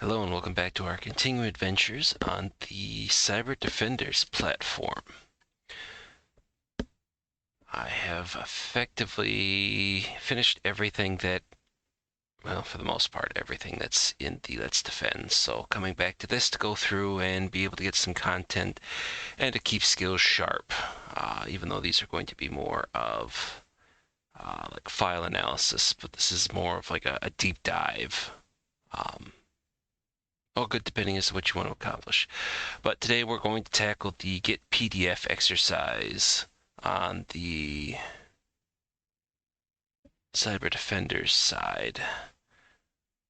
Hello and welcome back to our continuing adventures on the CyberDefenders platform. I have effectively finished everything that, well, for the most part, everything that's in the Let's Defend. So coming back to this to go through and be able to get some content and to keep skills sharp, even though these are going to be more of like file analysis, but this is more of like a deep dive. All good depending as to what you want to accomplish. But today we're going to tackle the GetPDF exercise on the CyberDefenders side.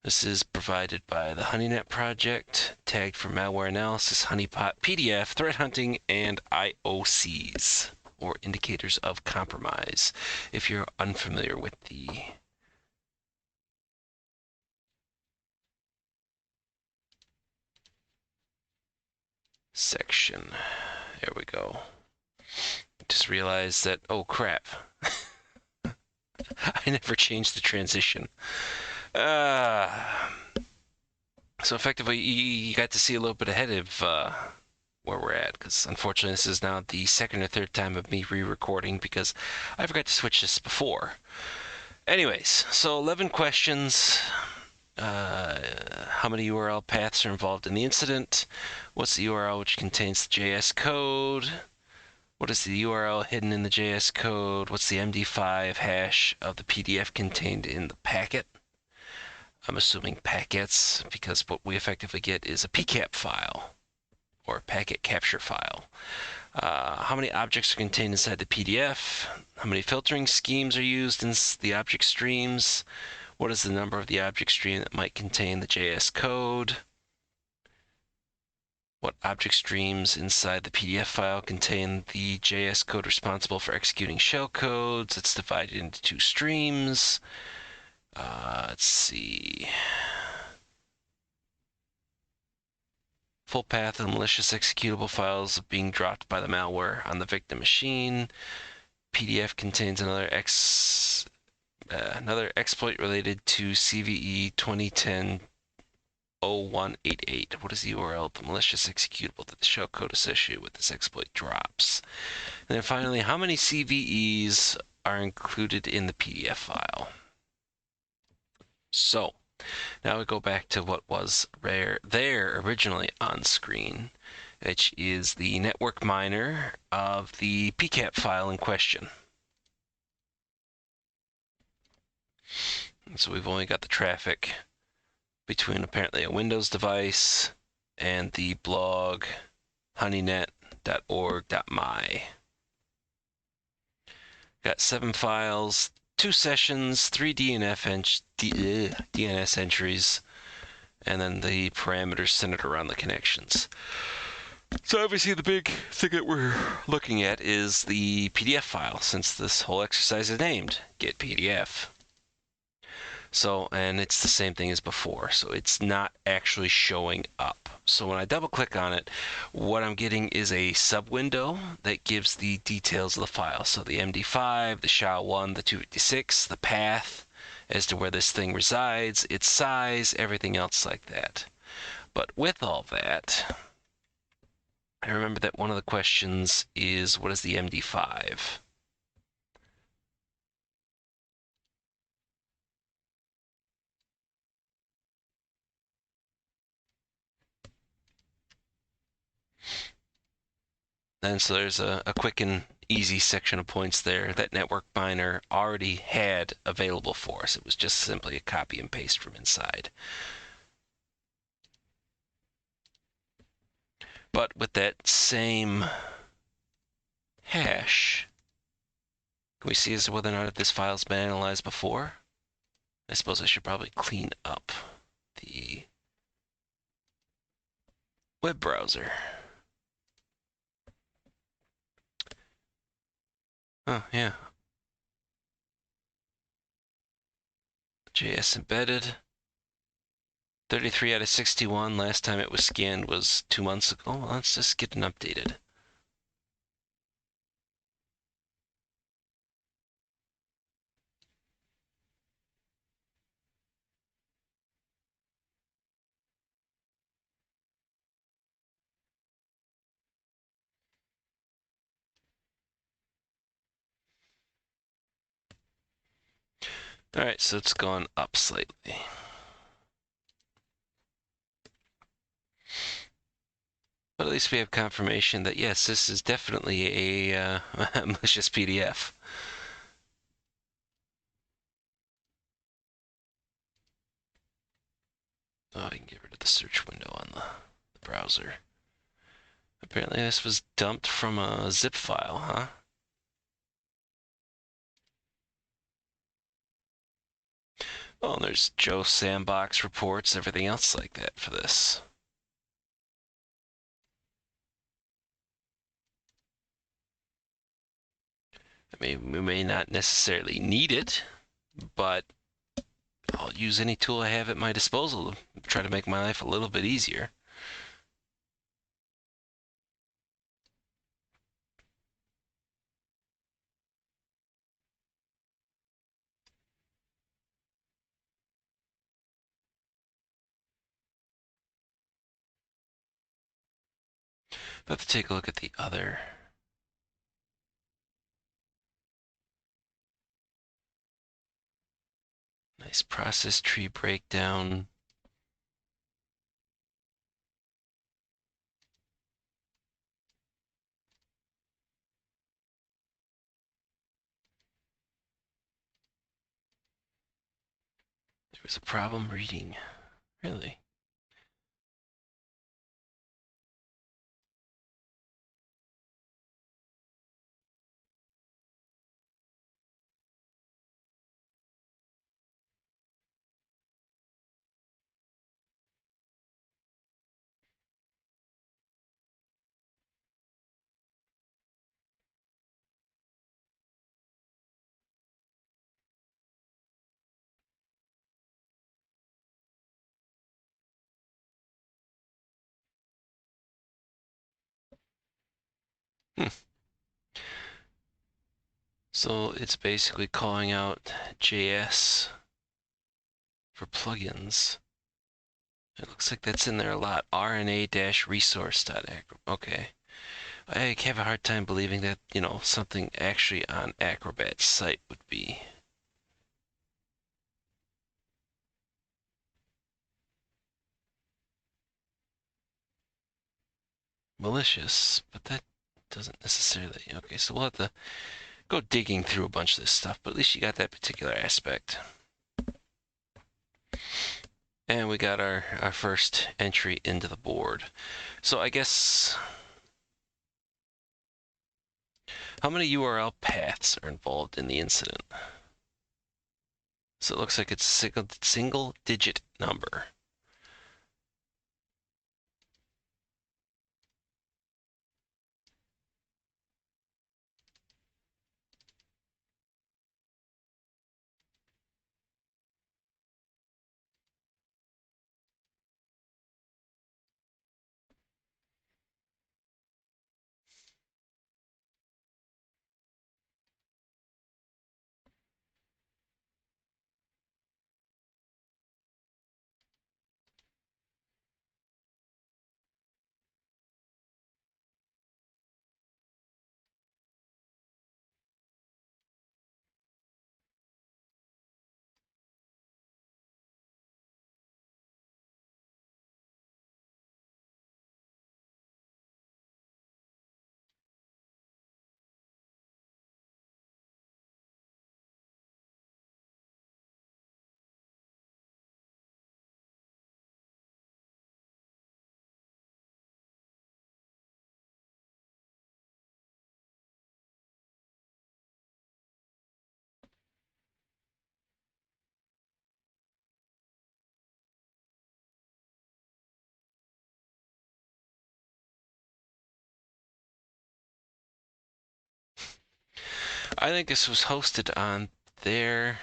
This is provided by the HoneyNet project, tagged for malware analysis, honeypot, PDF, threat hunting, and IOCs, or indicators of compromise, if you're unfamiliar with the section. There we go. Just realized that, oh crap. I never changed the transition. So effectively, you got to see a little bit ahead of where we're at, because unfortunately this is now the second or third time of me re-recording because I forgot to switch this before. Anyways, so 11 questions. How many URL paths are involved in the incident? What's the URL which contains the JS code? What is the URL hidden in the JS code? What's the MD5 hash of the PDF contained in the packet? I'm assuming packets, because what we effectively get is a PCAP file, or a packet capture file. How many objects are contained inside the PDF? How many filtering schemes are used in the object streams? What is the number of the object stream that might contain the JS code? What object streams inside the PDF file contain the JS code responsible for executing shell codes? It's divided into two streams. Let's see. Full path of malicious executable files being dropped by the malware on the victim machine. PDF contains another exploit related to CVE 2010 0188. What is the URL of the malicious executable that the shellcode associated with this exploit drops? And then finally, how many CVEs are included in the PDF file? So now we go back to what was there originally on screen, which is the network miner of the PCAP file in question. So we've only got the traffic between apparently a Windows device and the blog honeynet.org.my. Got 7 files, 2 sessions, 3 DNS entries, and then the parameters centered around the connections. So obviously the big thing that we're looking at is the PDF file, since this whole exercise is named GetPDF. So, and it's the same thing as before, so it's not actually showing up. So when I double click on it, what I'm getting is a sub window that gives the details of the file. So the MD5, the SHA-1, the 256, the path as to where this thing resides, its size, everything else like that. But with all that, I remember that one of the questions is, what is the MD5? And so there's a quick and easy section of points there that network miner already had available for us. It was just simply a copy and paste from inside. But with that same hash, can we see as to whether or not if this file's been analyzed before? I suppose I should probably clean up the web browser. Oh, yeah. JS embedded. 33 out of 61. Last time it was scanned was 2 months ago. Well, let's just get an updated. All right, so it's gone up slightly. But at least we have confirmation that yes, this is definitely a malicious PDF. Oh, I can get rid of the search window on the browser. Apparently this was dumped from a zip file, huh? Oh, and there's Joe Sandbox reports, everything else like that for this. I mean, we may not necessarily need it, but I'll use any tool I have at my disposal to try to make my life a little bit easier. But to take a look at the other. Nice process tree breakdown. There was a problem reading. Really? Hmm. So it's basically calling out JS for plugins. It looks like that's in there a lot. RNA-resource.acrobat. Okay. I have a hard time believing that, something actually on Acrobat's site would be malicious, but that doesn't necessarily. Okay, so we'll have to go digging through a bunch of this stuff, but at least you got that particular aspect. And we got our first entry into the board. So I guess, how many URL paths are involved in the incident? So it looks like it's a single digit number. I think this was hosted on their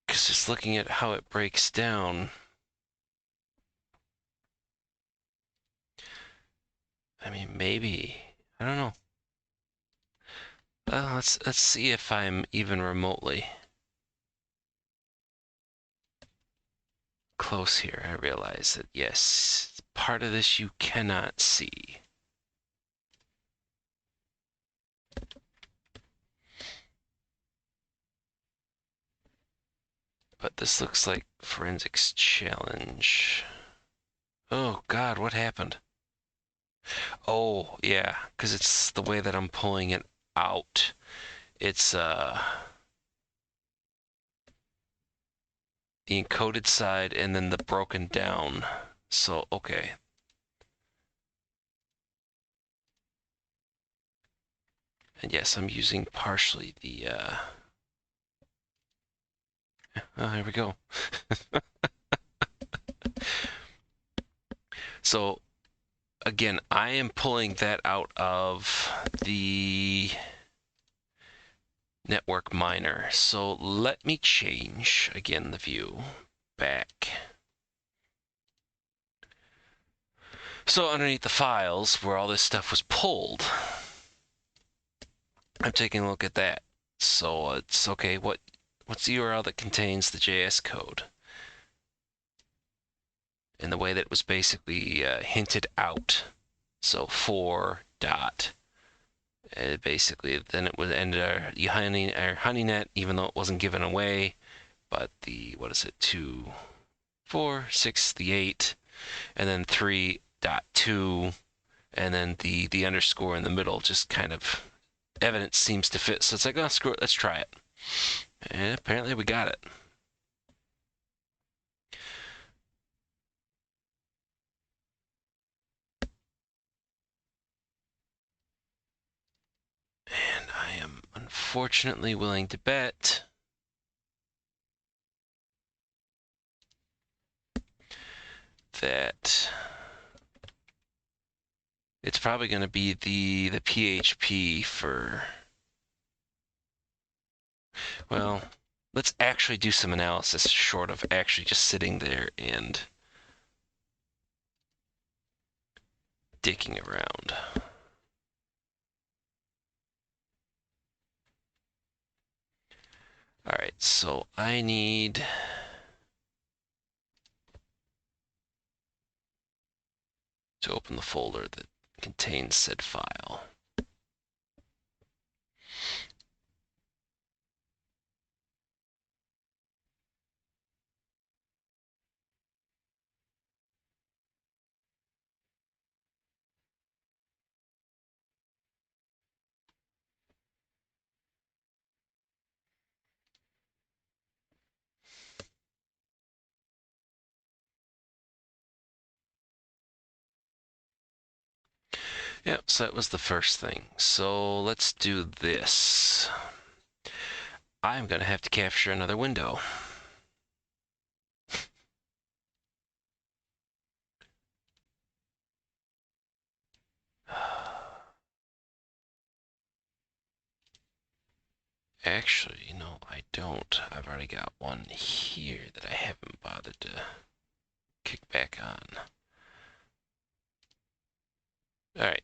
because just looking at how it breaks down, I mean, maybe. I don't know. Well, let's see if I'm even remotely. close here, I realize that, yes, part of this you cannot see. But this looks like forensics challenge. Oh God, what happened? Oh, yeah, because it's the way that I'm pulling it out. It's the encoded side and then the broken down. So, okay. And yes, I'm using partially the, oh, here we go. So, again, I am pulling that out of the network miner. So let me change, again, the view back. So underneath the files where all this stuff was pulled, I'm taking a look at that. So it's okay, what's the URL that contains the JS code? In the way that it was basically hinted out. So for dot. Basically, then it would end honeynet, even though it wasn't given away. But the, what is it, 2, 4, 6, the 8, and then 3.2, and then the underscore in the middle, just kind of evidence seems to fit. So it's like, oh, screw it, let's try it. And apparently we got it. And I am unfortunately willing to bet that it's probably going to be the PHP for, well, let's actually do some analysis short of actually just sitting there and dicking around. All right, so I need to open the folder that contains said file. Yep, so that was the first thing. So let's do this. I'm going to have to capture another window. Actually, no, I don't. I've already got one here that I haven't bothered to kick back on. All right.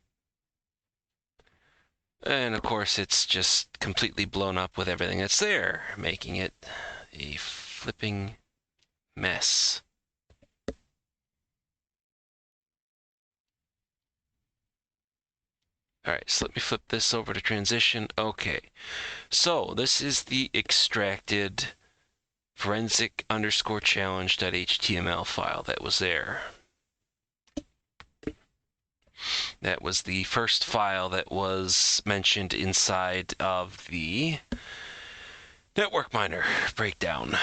And of course, it's just completely blown up with everything that's there, making it a flipping mess. All right, so let me flip this over to transition. Okay, so this is the extracted forensic underscore challenge.html file that was there. That was the first file that was mentioned inside of the network miner breakdown.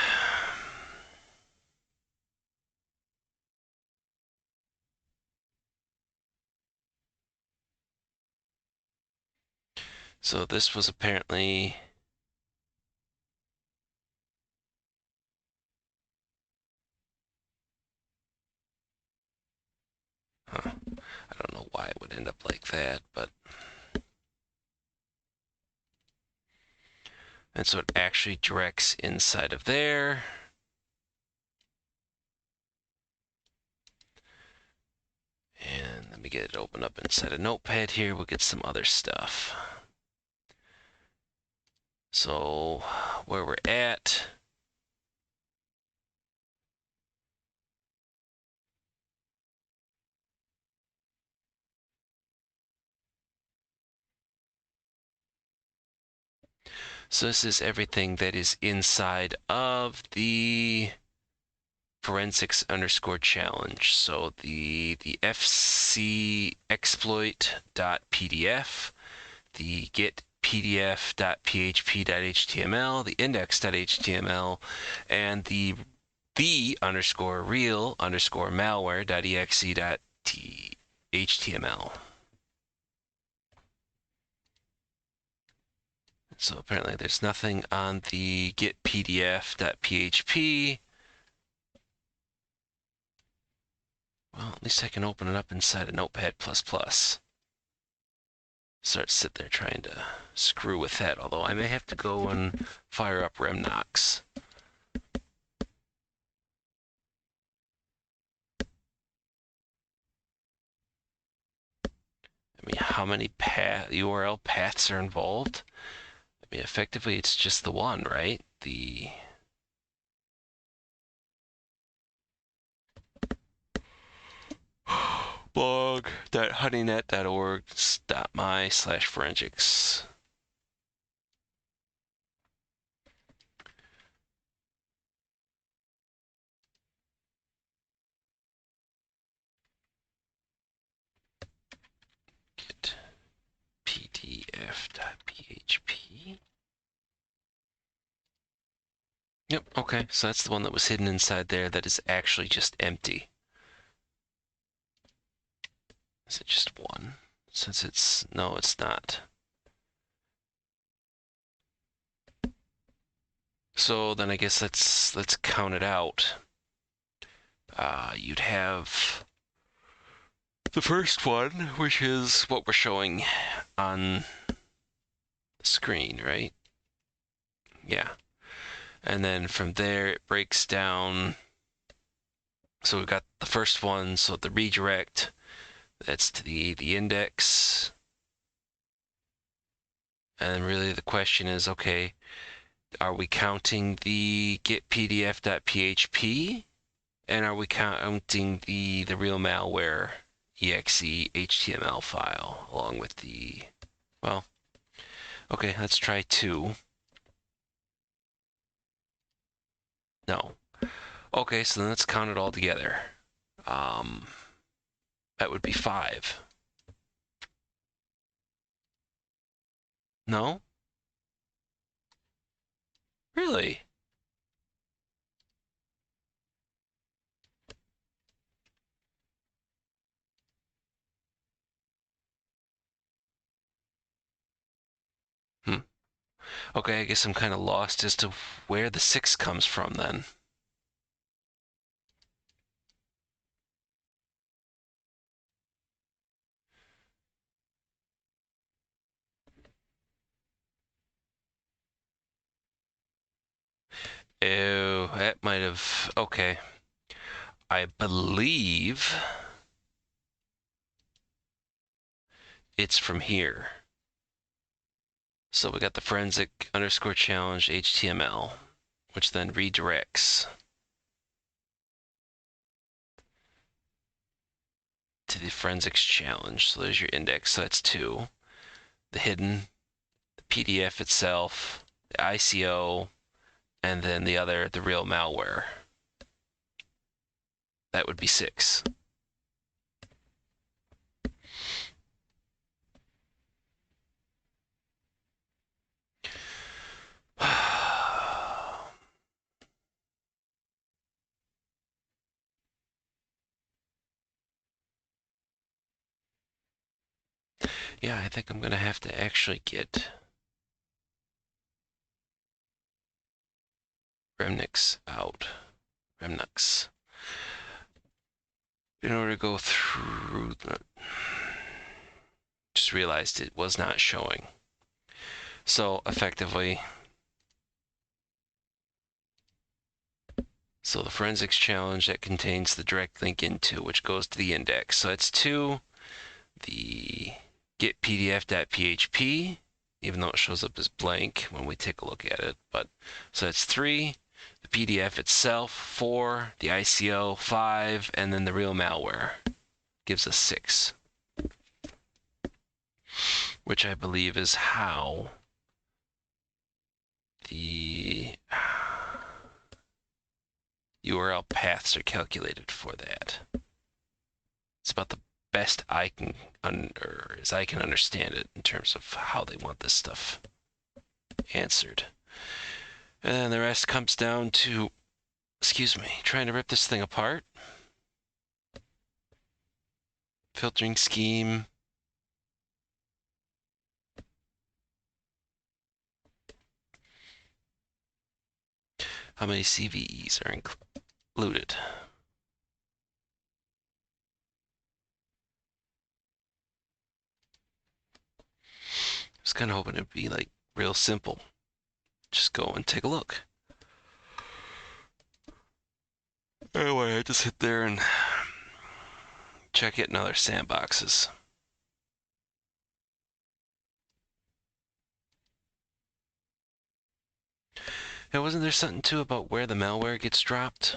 So this was apparently I don't know why it would end up like that, but and so it actually directs inside of there. And let me get it open up inside a notepad here. We'll get some other stuff. So where we're at So this is everything that is inside of the forensics underscore challenge. So the FC exploit.pdf, the getPDF.php.html, the index.html, and the underscore real underscore malware.exe.html. So apparently there's nothing on the getPDF.php. Well, at least I can open it up inside a Notepad++. Start sit there trying to screw with that, although I may have to go and fire up Remnox. I mean, how many URL paths are involved? I mean, effectively, it's just the one, right? The blog.honeynet.org.my/forensics. Get pdf.php. Yep, okay, so that's the one that was hidden inside there that is actually just empty. Is it just one? Since it's, no, it's not. So then I guess let's count it out. You'd have the first one, which is what we're showing on the screen, right? Yeah. And then from there, it breaks down. So we've got the first one, so the redirect, that's to the index. And really the question is, okay, are we counting the getPDF.php? And are we counting the real malware exe HTML file along with the, well, okay, let's try 2. No. Okay, so then let's count it all together. That would be 5. No? Really? Okay, I guess I'm kind of lost as to where the 6 comes from then. Oh, that might have, okay. I believe it's from here. So we got the forensic underscore challenge HTML, which then redirects to the forensics challenge. So there's your index, so that's 2. The hidden, the PDF itself, the ICO, and then the other, the real malware. That would be 6. Yeah, I think I'm going to have to actually get Remnix out. Remnix. In order to go through the... Just realized it was not showing. So effectively... So the forensics challenge that contains the direct link into, which goes to the index. So that's 2, the getPDF.php, even though it shows up as blank when we take a look at it. But so that's 3, the PDF itself, 4, the ICO, 5, and then the real malware gives us 6, which I believe is how the URL paths are calculated for that. It's about the best I can, or as I can understand it, in terms of how they want this stuff answered. And then the rest comes down to, excuse me, trying to rip this thing apart. Filtering scheme. How many CVEs are included? I was kind of hoping it'd be like real simple. Just go and take a look. Anyway, I just hit there and check it in other sandboxes. And wasn't there something too about where the malware gets dropped?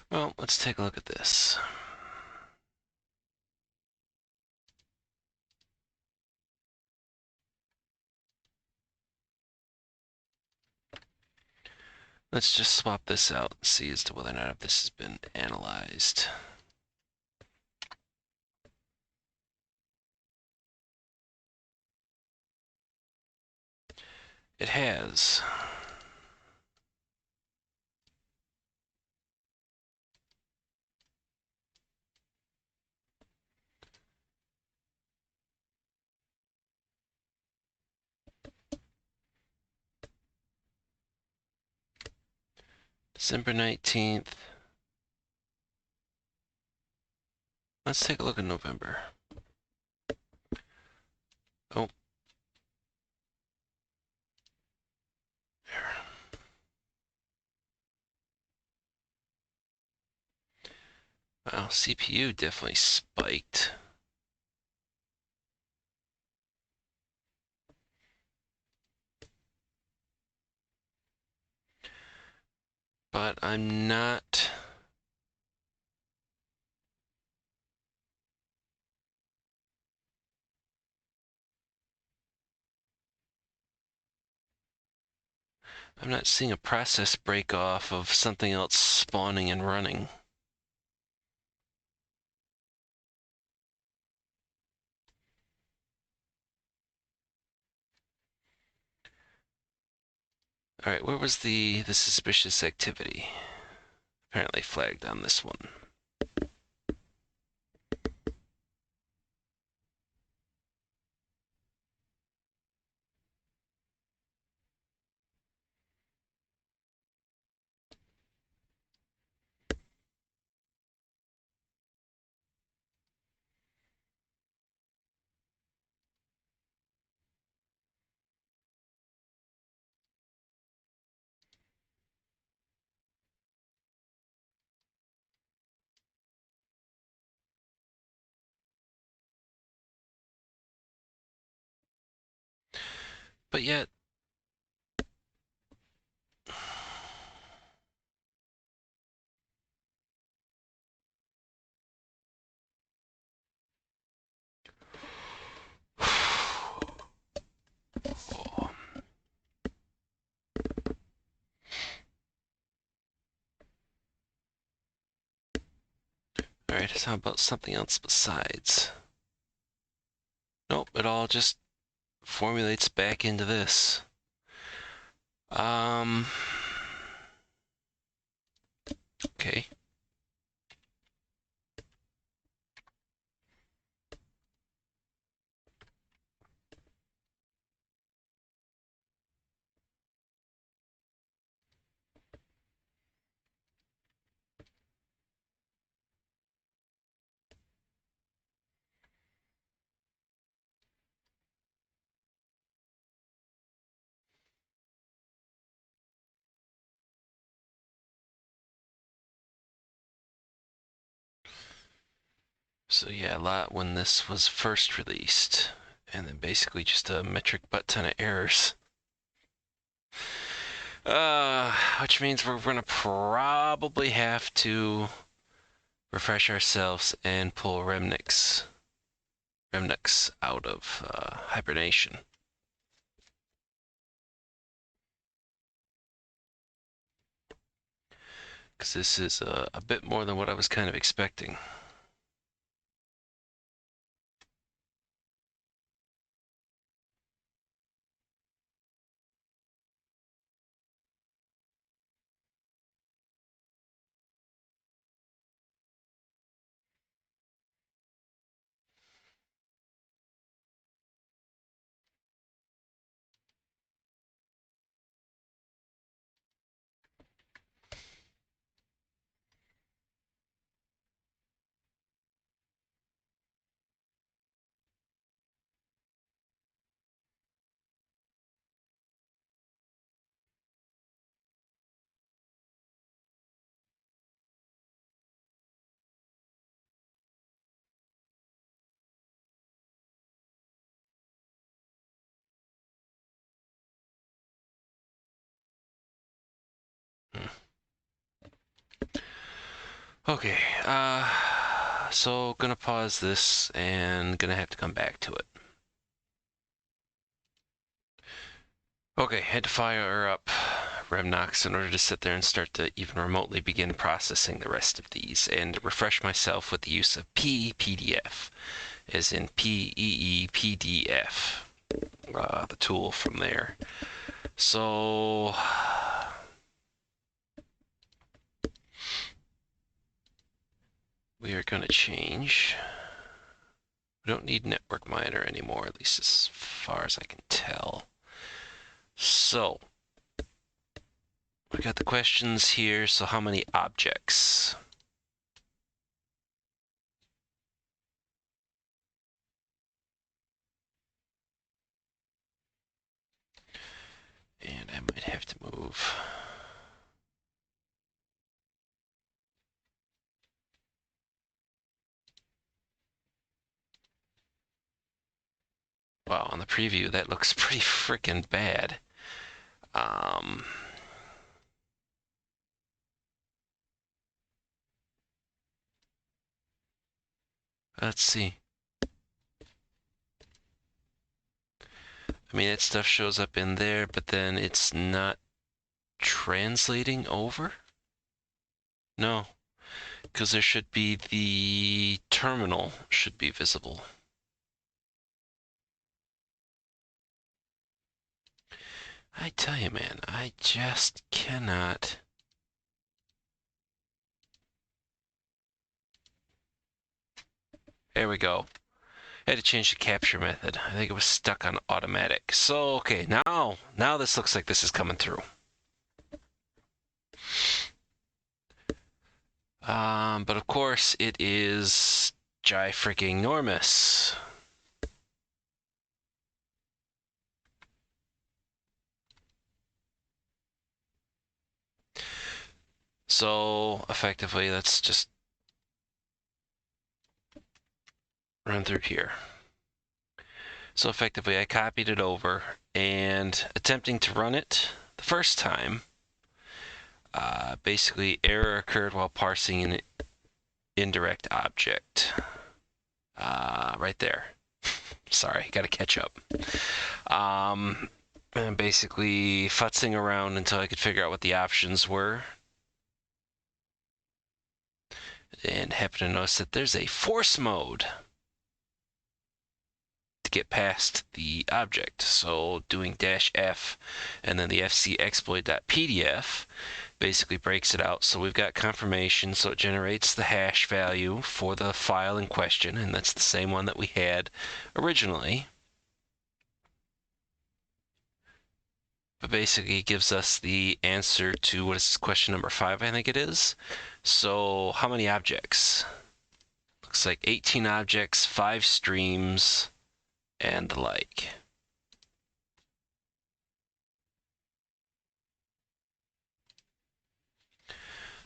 Well, let's take a look at this. Let's just swap this out and see as to whether or not if this has been analyzed. It has. December 19th. Let's take a look at November. Oh. There. Wow, CPU definitely spiked. But I'm not... I'm not seeing a process break off of something else spawning and running. All right, where was the suspicious activity? Apparently flagged on this one. But yet, oh. All right, how about something else besides? Nope, it all just formulates back into this. Okay. So yeah, a lot when this was first released, and then basically just a metric butt ton of errors. Which means we're gonna probably have to refresh ourselves and pull remnix out of hibernation. Because this is a bit more than what I was kind of expecting. Okay, so gonna pause this and gonna have to come back to it. Okay, had to fire up Remnox in order to sit there and start to even remotely begin processing the rest of these and refresh myself with the use of PPDF, as in PEEPDF, the tool from there. So we are going to change. We don't need network miner anymore, at least as far as I can tell. So we got the questions here. So how many objects? And I might have to move. Wow, on the preview, that looks pretty freaking bad. Let's see. I mean, that stuff shows up in there, but then it's not translating over? No, because there should be the terminal should be visible. I tell you, man, I just cannot. There we go. I had to change the capture method. I think it was stuck on automatic. So, okay, now this looks like this is coming through. But of course it is freaking enormous. So effectively, let's just run through here. So effectively, I copied it over and attempting to run it the first time, basically error occurred while parsing an indirect object. Right there. Sorry, got to catch up. And basically futzing around until I could figure out what the options were. And happen to notice that there's a force mode to get past the object. So doing -F and then the fc exploit.pdf basically breaks it out. So we've got confirmation, so it generates the hash value for the file in question, and that's the same one that we had originally. But basically it gives us the answer to, what is this, question number 5, I think it is. So how many objects? Looks like 18 objects, 5 streams, and the like.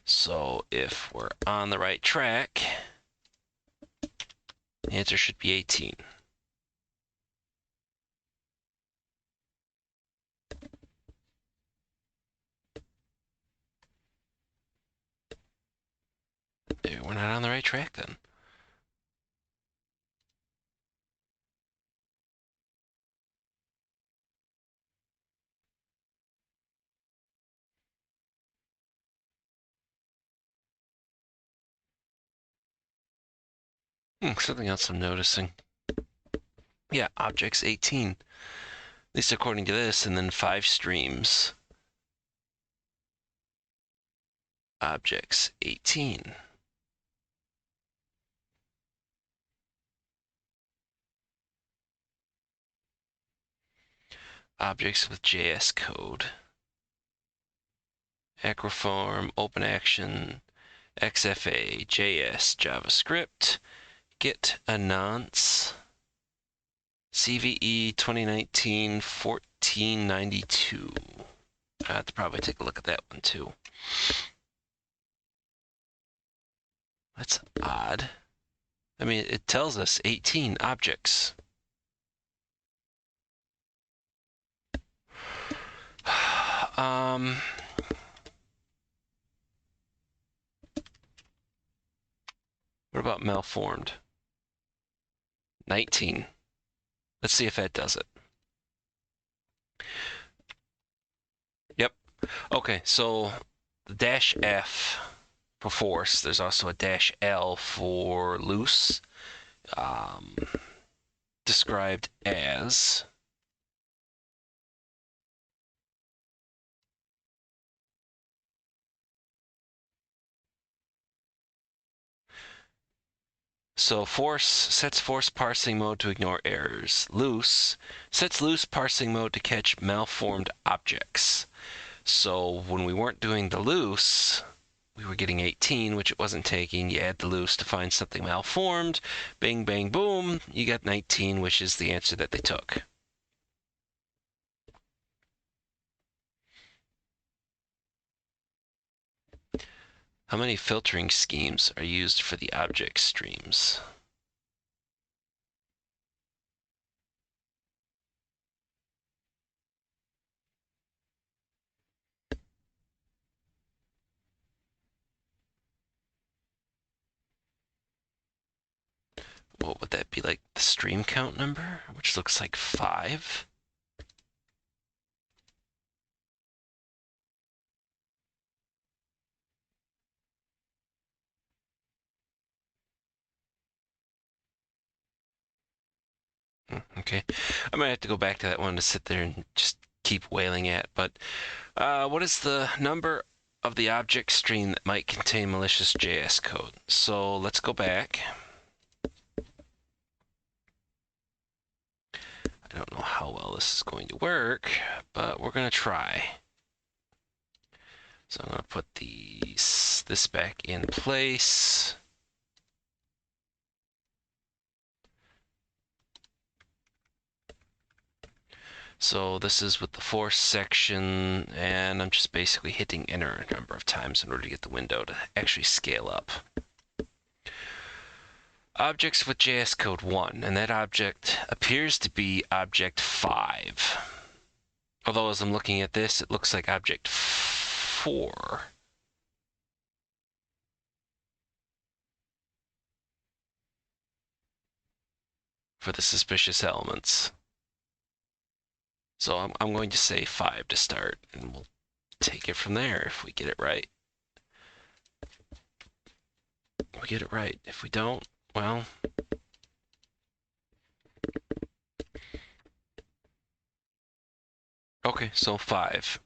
So if we're on the right track, The answer should be 18. Maybe we're not on the right track then. Something else I'm noticing. Yeah, objects 18. At least according to this, and then 5 streams. Objects 18. Objects with JS code. Acroform, OpenAction, XFA, JS, JavaScript, Git Announce, CVE 2019-1492. I have to probably take a look at that one too. That's odd. I mean, it tells us 18 objects. What about malformed? 19. Let's see if that does it. Yep. Okay, so the dash F for force. There's also a dash L for loose. Described as so force sets force parsing mode to ignore errors. Loose sets loose parsing mode to catch malformed objects. So when we weren't doing the loose, we were getting 18, which it wasn't taking. You add the loose to find something malformed. Bing, bang, boom. You got 19, which is the answer that they took. How many filtering schemes are used for the object streams? What would that be, like the stream count number, which looks like 5? Okay, I might have to go back to that one to sit there and just keep wailing at. But what is the number of the object stream that might contain malicious JS code? So let's go back. I don't know how well this is going to work, but we're going to try. So I'm going to put this back in place. So this is with the force section, and I'm just basically hitting enter a number of times in order to get the window to actually scale up. Objects with JS code 1, and that object appears to be object 5. Although as I'm looking at this, it looks like object 4. For the suspicious elements. So I'm going to say 5 to start, and we'll take it from there if we get it right. We get it right. If we don't, well... Okay, so 5.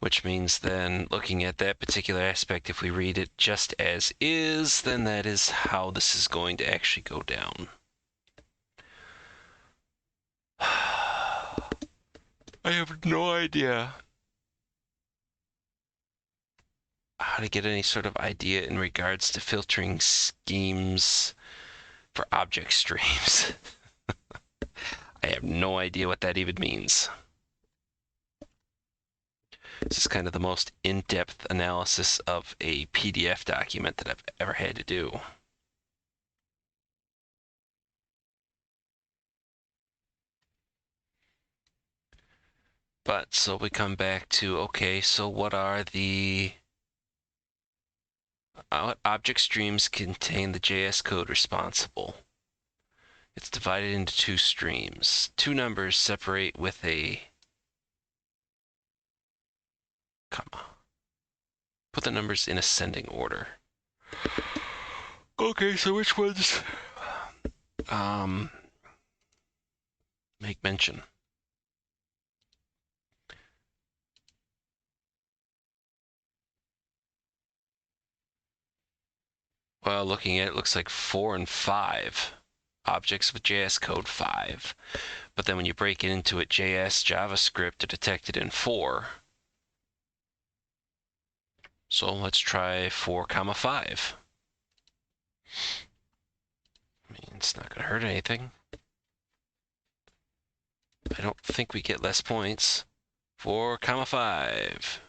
Which means then, looking at that particular aspect, if we read it just as is, then that is how this is going to actually go down. I have no idea how to get any sort of idea in regards to filtering schemes for object streams. I have no idea what that even means. This is kind of the most in-depth analysis of a PDF document that I've ever had to do. But so we come back to, okay, so what are the object streams contain the JS code responsible? It's divided into two streams. Two numbers separate with a comma. Put the numbers in ascending order. Okay, so which ones make mention? Well, looking at it, looks like 4 and 5. Objects with JS code 5. But then when you break it into it, JS, JavaScript are detected in 4. So let's try 4, 5. I mean, it's not going to hurt anything. I don't think we get less points. 4, 5.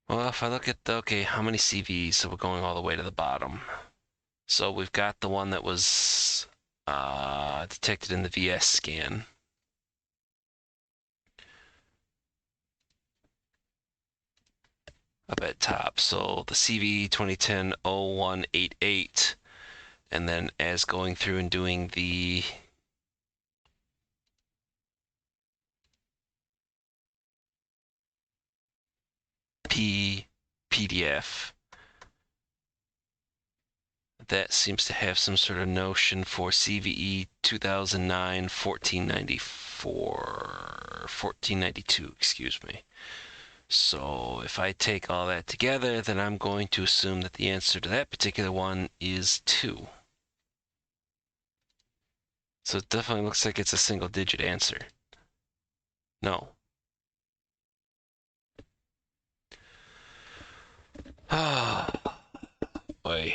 Well, if I look at the, okay, how many CVs? So we're going all the way to the bottom. So we've got the one that was detected in the VS scan. Up at top. So the CV 2010-0188. And then as going through and doing the PDF, that seems to have some sort of notion for CVE 2009 1492, excuse me. So if I take all that together, then I'm going to assume that the answer to that particular one is 2. So it definitely looks like it's a single-digit answer. No. Ah, boy.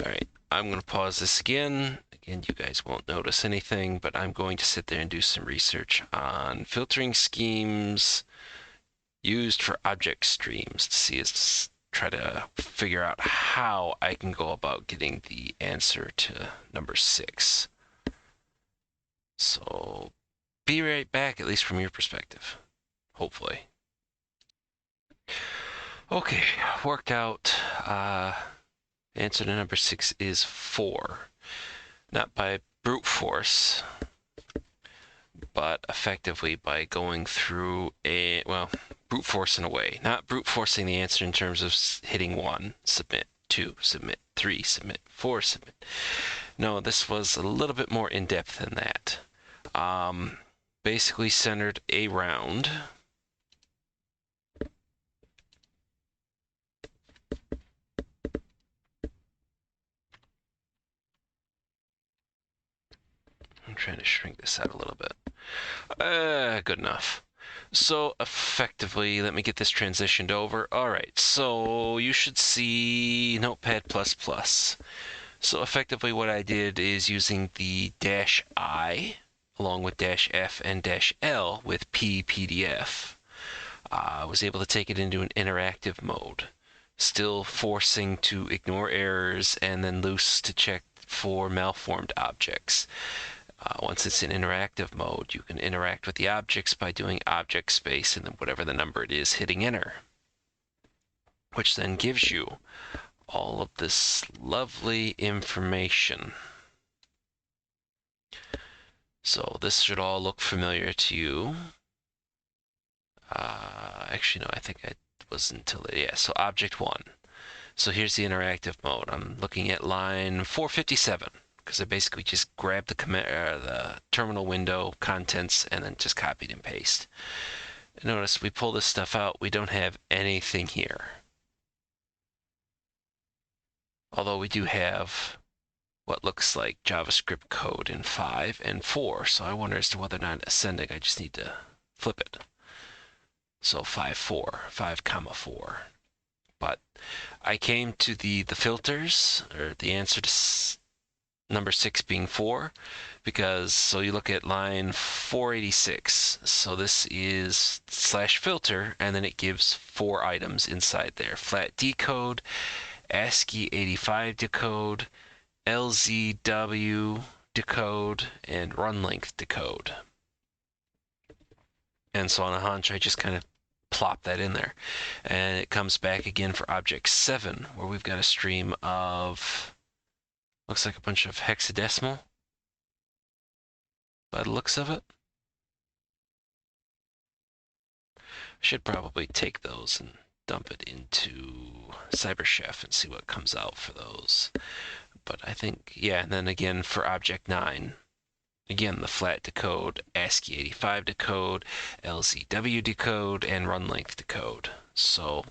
All right, I'm going to pause this again. Again, you guys won't notice anything, but I'm going to sit there and do some research on filtering schemes used for object streams to try to figure out how I can go about getting the answer to number 6. So be right back, at least from your perspective, hopefully. Okay, worked out. Answer to number 6 is 4. Not by brute force, but effectively by going through brute force in a way. Not brute forcing the answer in terms of hitting 1, submit, 2, submit, 3, submit, 4, submit. No, this was a little bit more in-depth than that. Basically centered around I'm trying to shrink this out a little bit. Good enough. So effectively, let me get this transitioned over. All right, so you should see Notepad++. So effectively what I did is using the -I along with -F and -L with PCAP. I was able to take it into an interactive mode, still forcing to ignore errors and then loose to check for malformed objects. Once it's in interactive mode, you can interact with the objects by doing object space and then whatever the number it is, hitting enter, which then gives you all of this lovely information. So this should all look familiar to you. Actually, no, I think I was until, yeah, so object 1. So here's the interactive mode. I'm looking at line 457 because I basically just grabbed the terminal window contents and then just copied and pasted. Notice we pull this stuff out, we don't have anything here. Although we do have what looks like JavaScript code in 5 and 4. So I wonder as to whether or not ascending, I just need to flip it. So 5, 4, 5 comma 4. But I came to the filters, or the answer to number 6 being 4, because so you look at line 486. So this is /filter, and then it gives 4 items inside there: flat decode, ASCII 85 decode, LZW decode, and run length decode. And so on a hunch, I just kind of plop that in there. And it comes back again for object 7, where we've got a stream of, looks like a bunch of hexadecimal by the looks of it. I should probably take those and dump it into CyberChef and see what comes out for those. But I think, yeah, and then again for object 9, again, the flat decode, ASCII 85 decode, LZW decode, and run length decode. So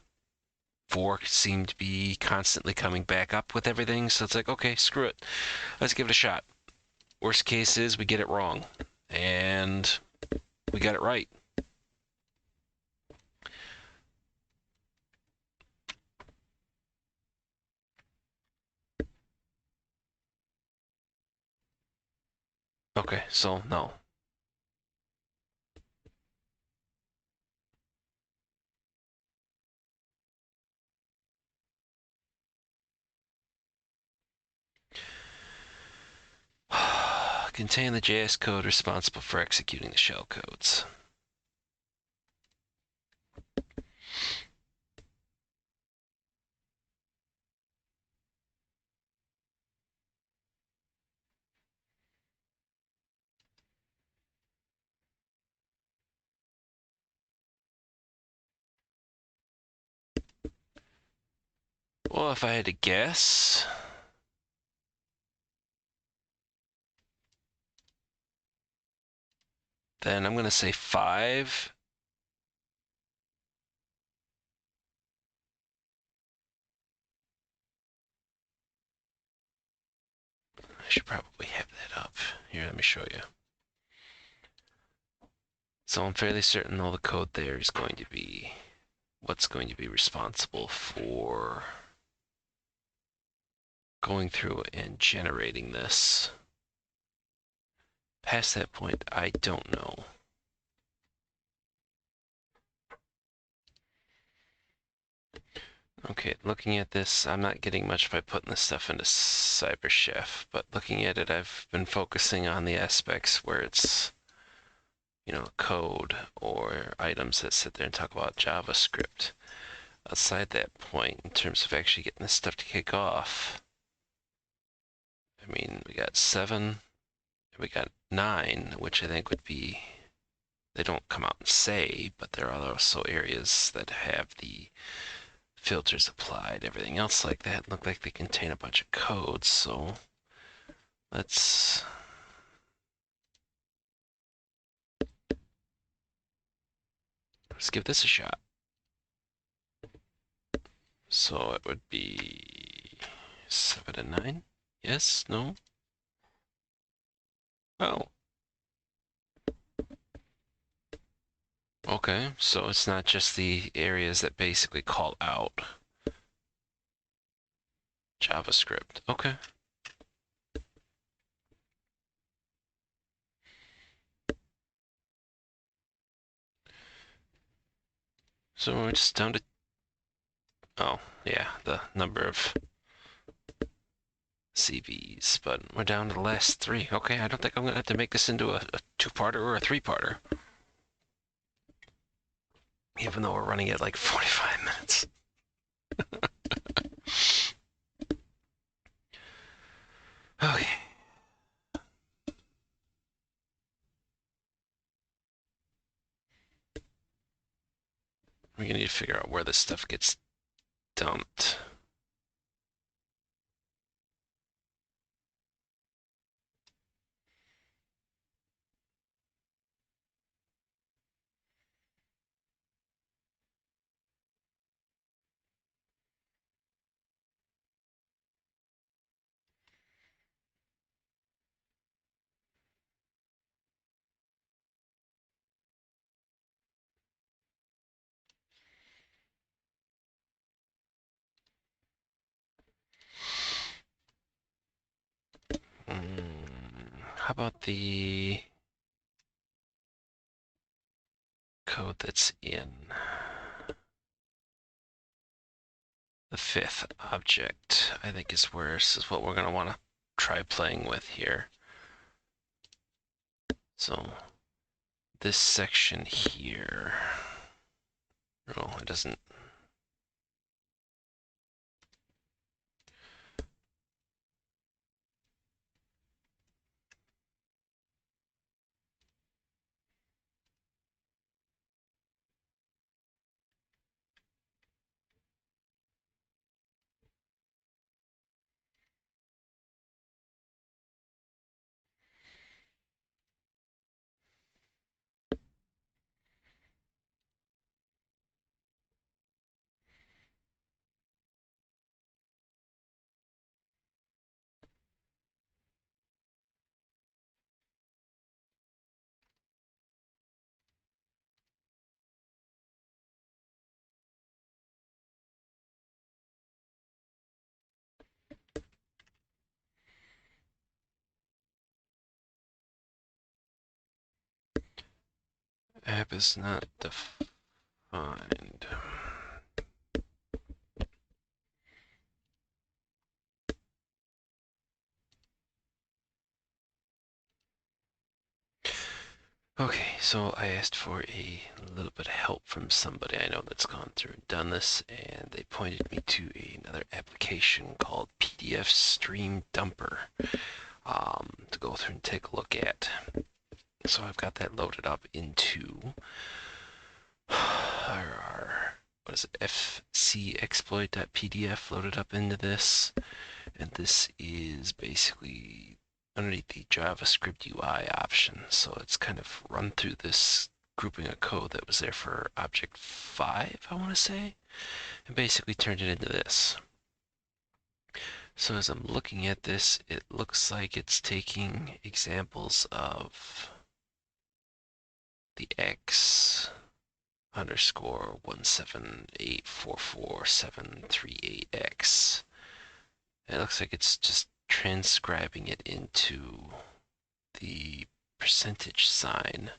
4 seemed to be constantly coming back up with everything. So it's like, okay, screw it. Let's give it a shot. Worst case is we get it wrong. And we got it right. Okay, so no. Contain the JS code responsible for executing the shell codes. Well, if I had to guess, then I'm going to say 5. I should probably have that up. Here, let me show you. So I'm fairly certain all the code there is going to be what's going to be responsible for going through and generating this. Past that point, I don't know. Okay, looking at this, I'm not getting much by putting this stuff into CyberChef, but looking at it, I've been focusing on the aspects where it's, code or items that sit there and talk about JavaScript. Outside that point, in terms of actually getting this stuff to kick off, I mean, we got 7, we got 9, which I think would be, they don't come out and say, but there are also areas that have the filters applied. Everything else like that look like they contain a bunch of codes, so let's give this a shot. So it would be 7 and 9. Yes, no? Oh. Okay, so it's not just the areas that basically call out JavaScript. Okay. So we're just down to, oh, yeah, the number of CVs, but we're down to the last 3. Okay, I don't think I'm going to have to make this into a 2-parter or a 3-parter. Even though we're running at like 45 minutes. Okay. We're going to need to figure out where this stuff gets dumped. how about the code that's in the fifth object? I think is where this is what we're going to want to try playing with here. So this section here, oh, it doesn't. App is not defined. Okay, so I asked for a little bit of help from somebody I know that's gone through and done this, and they pointed me to another application called PDF Stream Dumper to go through and take a look at. So I've got that loaded up into our what is it, fcexploit.pdf loaded up into this, and this is basically underneath the JavaScript UI option. So it's kind of run through this grouping of code that was there for object 5, I want to say, and basically turned it into this. So as I'm looking at this, it looks like it's taking examples of the X underscore 178444738X. It looks like it's just transcribing it into the percentage sign.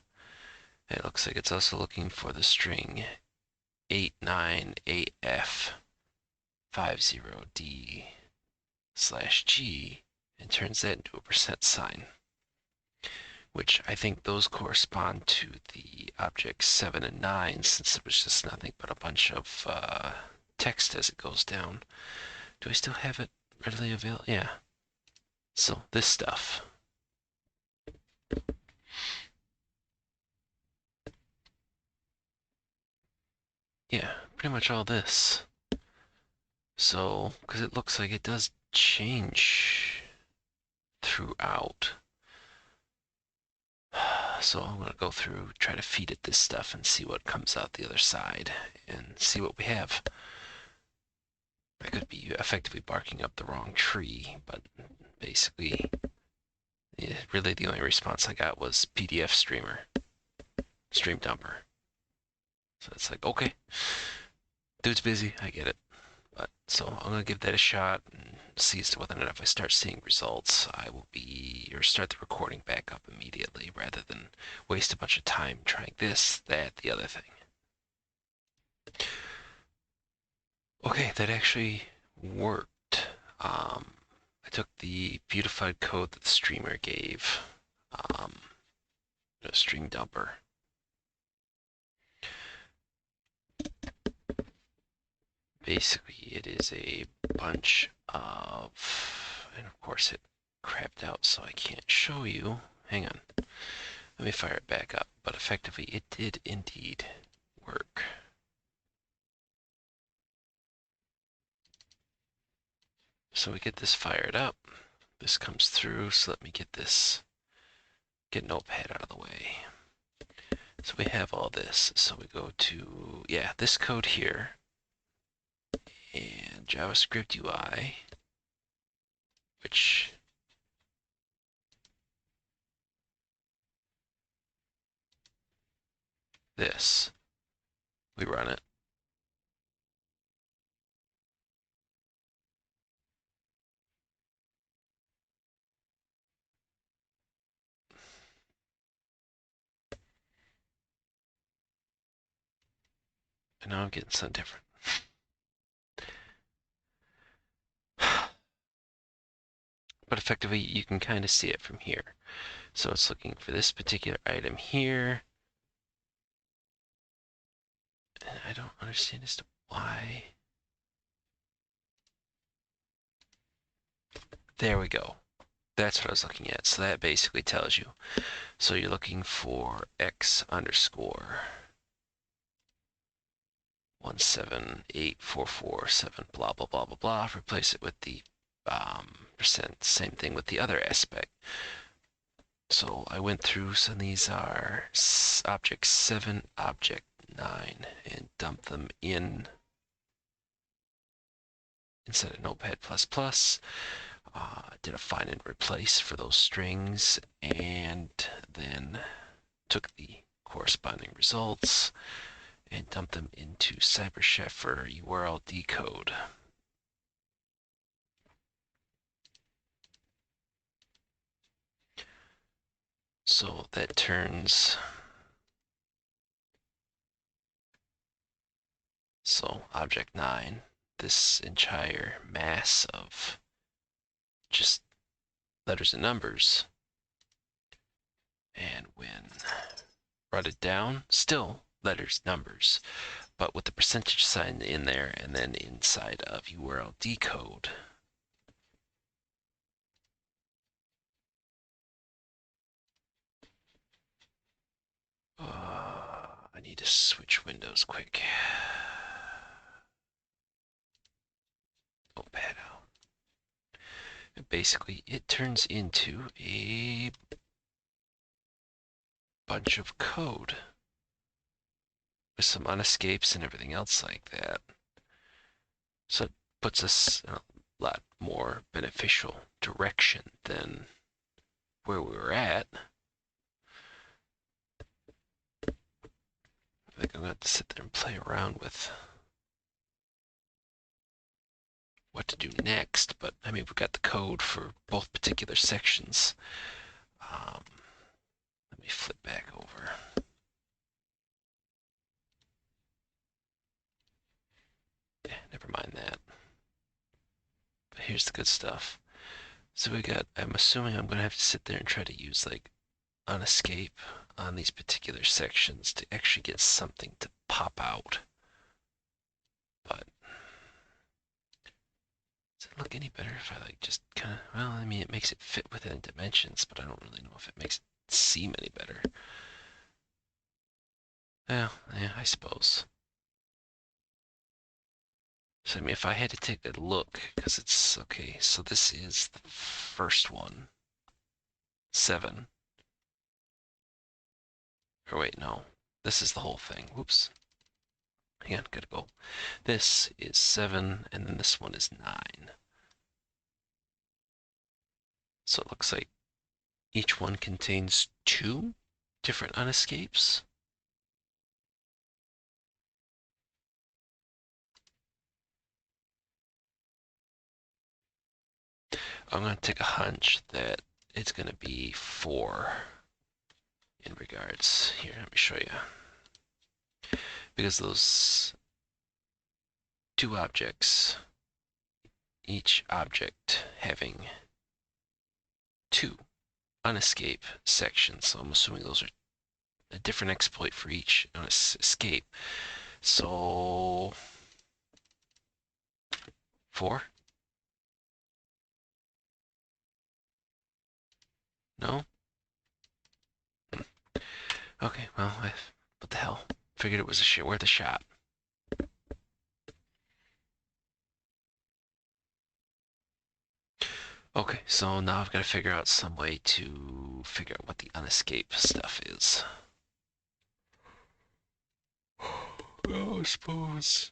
It looks like it's also looking for the string 89AF50D/G and turns that into a percent sign, which I think those correspond to the objects 7 and 9, since it was just nothing but a bunch of text as it goes down. Do I still have it readily available? Yeah. So this stuff. Yeah, pretty much all this. So, because it looks like it does change throughout. So I'm going to go through, try to feed it this stuff and see what comes out the other side and see what we have. I could be effectively barking up the wrong tree, but basically, yeah, really the only response I got was PDF stream dumper. So it's like, okay, dude's busy, I get it. But so I'm gonna give that a shot and see as to whether or not if I start seeing results, I will start the recording back up immediately rather than waste a bunch of time trying this, that, the other thing. Okay, that actually worked. I took the beautified code that the streamer gave, a stream dumper. Basically, it is a bunch of, and of course it crapped out so I can't show you. Hang on, let me fire it back up. But effectively, it did indeed work. So we get this fired up. This comes through, so let me get Notepad out of the way. So we have all this. So we go to, yeah, this code here, and JavaScript UI, which this, we run it. And now I'm getting something different. But effectively, you can kind of see it from here. So it's looking for this particular item here. And I don't understand as to why. There we go. That's what I was looking at. So that basically tells you. So you're looking for X underscore 1784447 blah blah blah blah blah. Replace it with the percent. Same thing with the other aspect. So I went through, so these are object 7, object 9, and dumped them in inside of Notepad++. Did a find and replace for those strings, and then took the corresponding results and dumped them into CyberChef for URL decode. So that turns, so object 9, this entire mass of just letters and numbers, and when brought it down, still letters, numbers, but with the percentage sign in there, and then inside of URL decode. I need to switch windows quick. Notepad out. And basically, it turns into a bunch of code with some unescapes and everything else like that. So it puts us in a lot more beneficial direction than where we were at. I think I'm going to have to sit there and play around with what to do next, but I mean, we've got the code for both particular sections. Let me flip back over. Yeah, never mind that. But here's the good stuff. So we got, I'm assuming I'm going to have to sit there and try to use like unescape on these particular sections to actually get something to pop out. But does it look any better if I like just kind of, well, I mean, it makes it fit within dimensions, but I don't really know if it makes it seem any better. Well, yeah, I suppose. So, I mean, if I had to take a look, because it's, okay, so this is the first one. 7. Or wait, no. This is the whole thing. Whoops. Hang on, gotta go. This is 7, and then this one is 9. So it looks like each one contains 2 different unescapes. I'm going to take a hunch that it's going to be 4 in regards. Here, let me show you. Because those 2 objects, each object having 2 unescape sections. So I'm assuming those are a different exploit for each escape. So 4? No? Okay, well, what the hell? Figured it was worth a shot. Okay, so now I've got to figure out some way to figure out what the unescape stuff is. Oh, I suppose.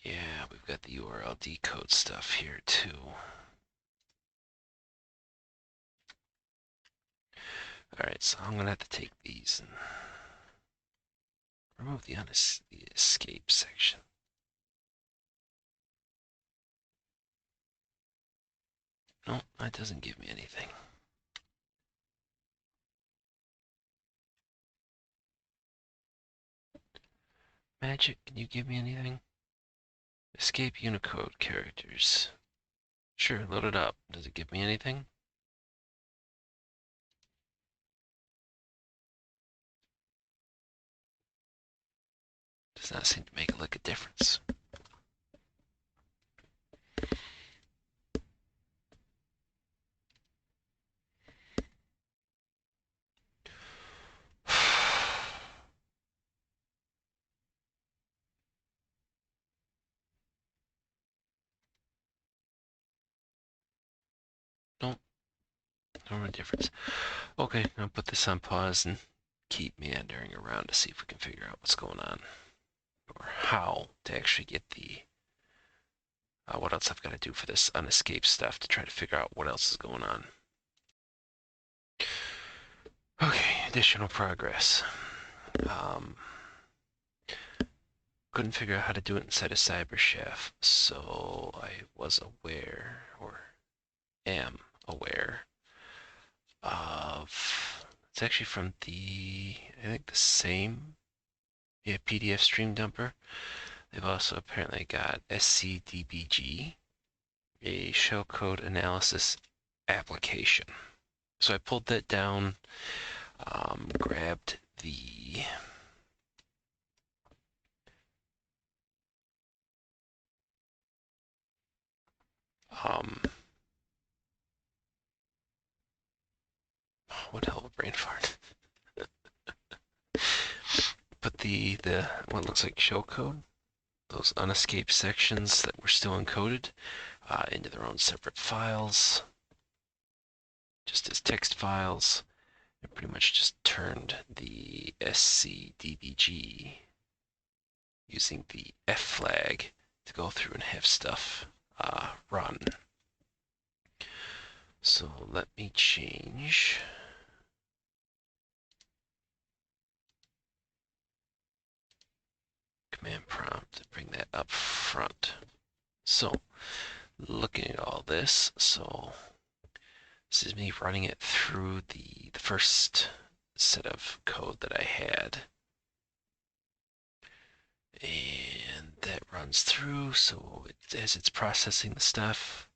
Yeah, got the URL decode stuff here too. Alright, so I'm gonna have to take these and remove the escape section. No, that doesn't give me anything. Magic, can you give me anything? Escape Unicode characters. Sure, load it up. Does it give me anything? Does not seem to make a lick of difference. Nope, no difference. Okay, I'll put this on pause and keep meandering around to see if we can figure out what's going on. Or how to actually get the what else I've got to do for this unescaped stuff to try to figure out what else is going on. Okay, additional progress. Couldn't figure out how to do it inside of CyberChef, so I was aware, or am aware, of, it's actually from I think the same PDF stream dumper. They've also apparently got SCDBG, a shellcode analysis application. So I pulled that down, grabbed the what hell of a brain fart. Put the what looks like shellcode, those unescaped sections that were still encoded, into their own separate files, just as text files, and pretty much just turned the SCDBG using the F flag to go through and have stuff run. So let me change command prompt to bring that up front. So looking at all this, so this is me running it through the first set of code that I had. And that runs through, so as it's processing the stuff,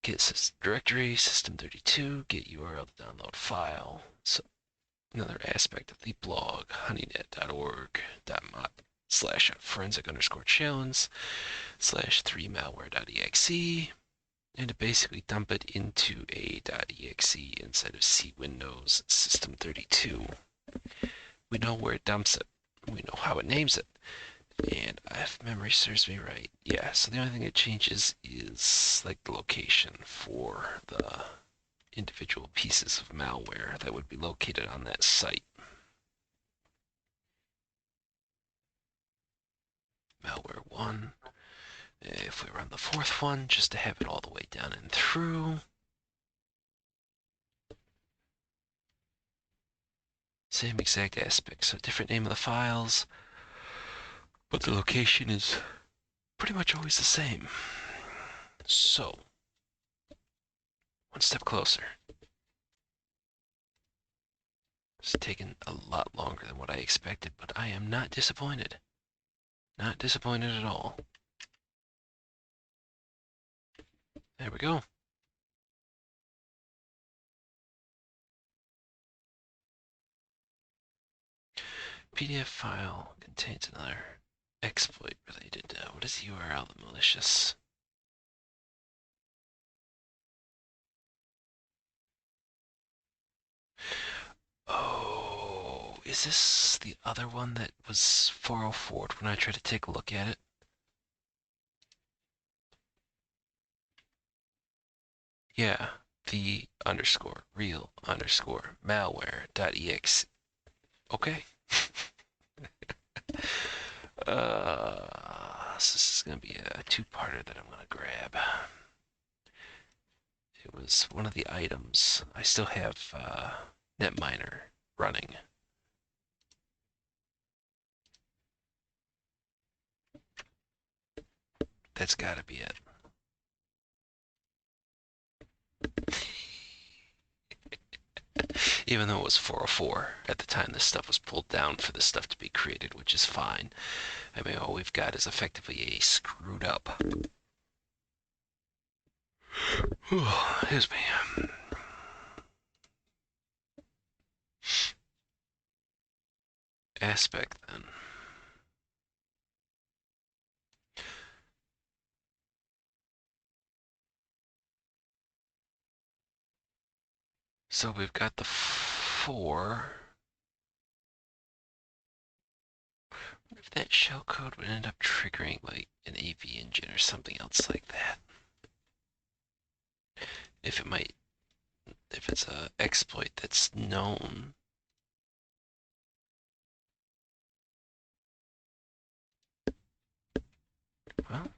get system directory, system32, get URL to download file. So another aspect of the blog, honeynet.org.mod/forensic_challenge /3malware.exe, and to basically dump it into a .exe inside of C Windows system32. We know where it dumps it. We know how it names it. And if memory serves me right, yeah, so the only thing it changes is like the location for the individual pieces of malware that would be located on that site. Malware 1. If we run the fourth one, just to have it all the way down and through. Same exact aspect, so different name of the files, but the location is pretty much always the same. So, one step closer. It's taken a lot longer than what I expected, but I am not disappointed. Not disappointed at all. There we go. PDF file contains another exploit related to, what is the URL, the malicious? Oh, is this the other one that was 404 when I tried to take a look at it? Yeah, the _real_malware.exe. Okay. So this is going to be a two-parter that I'm going to grab. It was one of the items. I still have netminer running. That's got to be it. Even though it was 404 at the time this stuff was pulled down for this stuff to be created, which is fine. I mean, all we've got is effectively a screwed up. Excuse me. Aspect then. So we've got the 4. What if that shellcode would end up triggering like an AV engine or something else like that? If it might, if it's a exploit that's known. Well,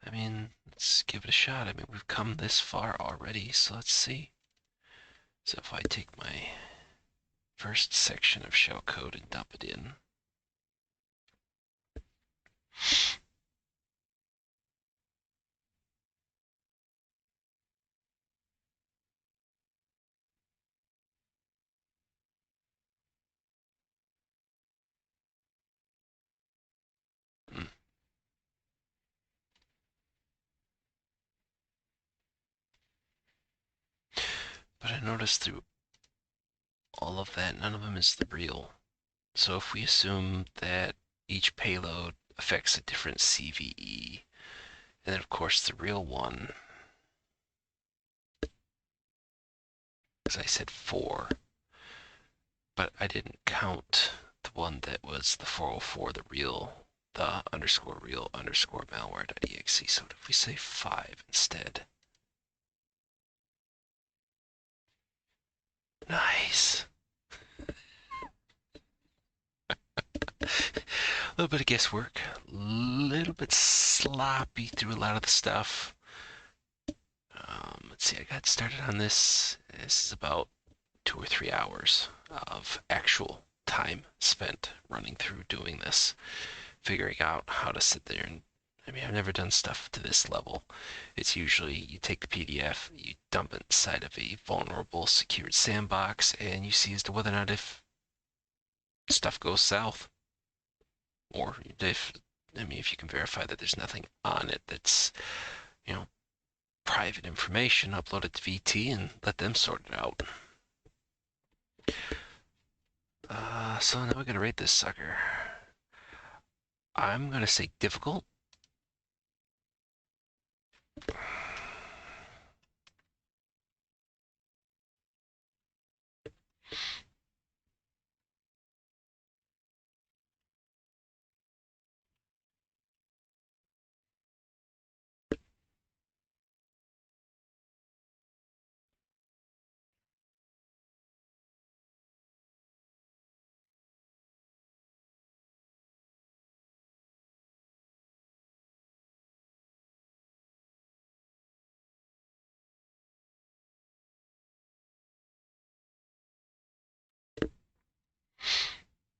I mean, let's give it a shot. I mean, we've come this far already, so let's see. So if I take my first section of shellcode and dump it in. Hmm. But I noticed through all of that, none of them is the real. So if we assume that each payload affects a different CVE, and then of course the real one, because I said 4, but I didn't count the one that was the 404, the real, the underscore real underscore malware.exe. So if we say 5 instead? Nice. A little bit of guesswork, a little bit sloppy through a lot of the stuff. Let's see, I got started on this. This is about 2 or 3 hours of actual time spent running through doing this, figuring out how to sit there and, I mean, I've never done stuff to this level. It's usually you take the PDF, you dump it inside of a vulnerable secured sandbox, and you see as to whether or not if stuff goes south, or if, I mean, if you can verify that there's nothing on it that's, you know, private information, upload it to VT and let them sort it out. So now we're gonna rate this sucker. I'm gonna say difficult.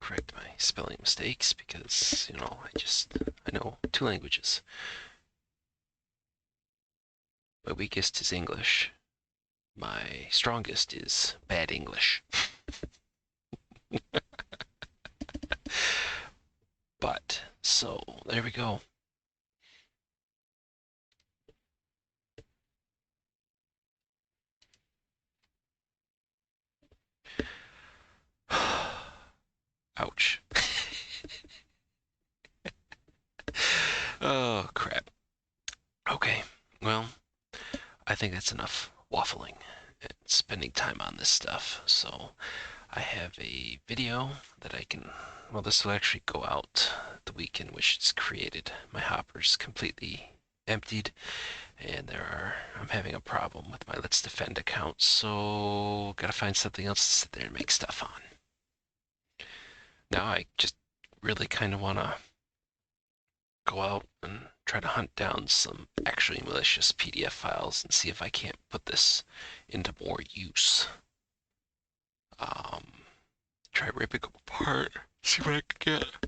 Correct my spelling mistakes because, you know, I know 2 languages. My weakest is English. My strongest is bad English. But, so, there we go. Ouch. Oh, crap. Okay, well, I think that's enough waffling and spending time on this stuff. So I have a video that I can, well, this will actually go out the week in which it's created. My hopper's completely emptied, and I'm having a problem with my Let's Defend account, so gotta find something else to sit there and make stuff on. Now I just really kind of want to go out and try to hunt down some actually malicious PDF files and see if I can't put this into more use. Try ripping them apart, see what I can get.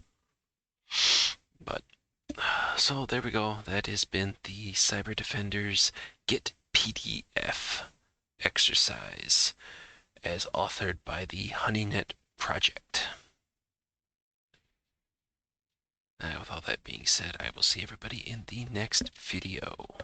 But, so there we go. That has been the CyberDefenders GetPDF exercise as authored by the HoneyNet project. With all that being said, I will see everybody in the next video.